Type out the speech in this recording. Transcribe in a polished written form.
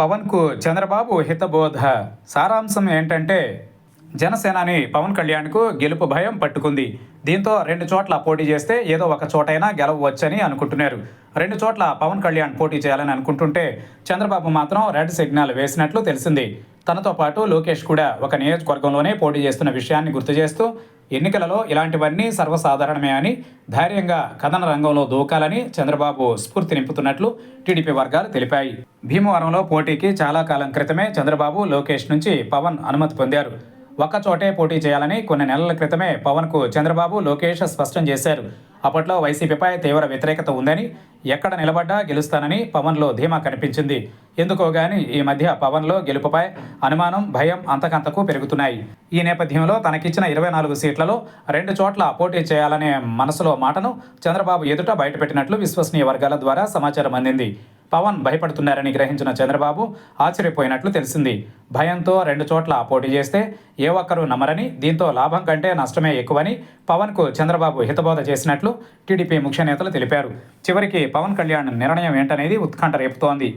పవన్కు చంద్రబాబు హితబోధ. సారాంశం ఏంటంటే జనసేనాని పవన్ కళ్యాణ్కు గెలుపు భయం పట్టుకుంది. దీంతో రెండు చోట్ల పోటీ చేస్తే ఏదో ఒక చోటైనా గెలవవచ్చని అనుకుంటున్నారు. రెండు చోట్ల పవన్ కళ్యాణ్ పోటీ చేయాలని అనుకుంటుంటే చంద్రబాబు మాత్రం రెడ్ సిగ్నల్ వేసినట్లు తెలిసింది. తనతో పాటు లోకేష్ కూడా ఒక నియోజకవర్గంలోనే పోటీ చేస్తున్న విషయాన్ని గుర్తు చేస్తూ ఎన్నికలలో ఇలాంటివన్నీ సర్వసాధారణమే అని ధైర్యంగా కథన రంగంలో దూకాలని చంద్రబాబు స్ఫూర్తి నింపుతున్నట్లు టీడీపీ వర్గాలు తెలిపాయి. భీమవరంలో పోటీకి చాలా కాలం క్రితమే చంద్రబాబు లోకేష్ నుంచి పవన్ అనుమతి పొందారు. ఒక్కచోటే పోటీ చేయాలని కొన్ని నెలల క్రితమే పవన్కు చంద్రబాబు లోకేష్ స్పష్టం చేశారు. అప్పట్లో వైసీపీపై తీవ్ర వ్యతిరేకత ఉందని, ఎక్కడ నిలబడ్డా గెలుస్తానని పవన్లో ధీమా కనిపించింది. ఎందుకో గాని ఈ మధ్య పవన్లో గెలుపుపై అనుమానం, భయం అంతకంతకు పెరుగుతున్నాయి. ఈ నేపథ్యంలో తనకిచ్చిన 24 సీట్లలో రెండు చోట్ల పోటీ చేయాలనే మనసులో మాటను చంద్రబాబు ఎదుట బయటపెట్టినట్లు విశ్వసనీయ వర్గాల ద్వారా సమాచారం అందింది. పవన్ భయపడుతున్నారని గ్రహించిన చంద్రబాబు ఆశ్చర్యపోయినట్లు తెలిసింది. భయంతో రెండు చోట్ల పోటీ చేస్తే ఏ ఒక్కరూ నమ్మరని, దీంతో లాభం కంటే నష్టమే ఎక్కువని పవన్కు చంద్రబాబు హితబోధ చేసినట్లు టీడీపీ ముఖ్య నేతలు తెలిపారు. చివరికి పవన్ కళ్యాణ్ నిర్ణయం ఏంటనేది ఉత్కంఠ రేపుతోంది.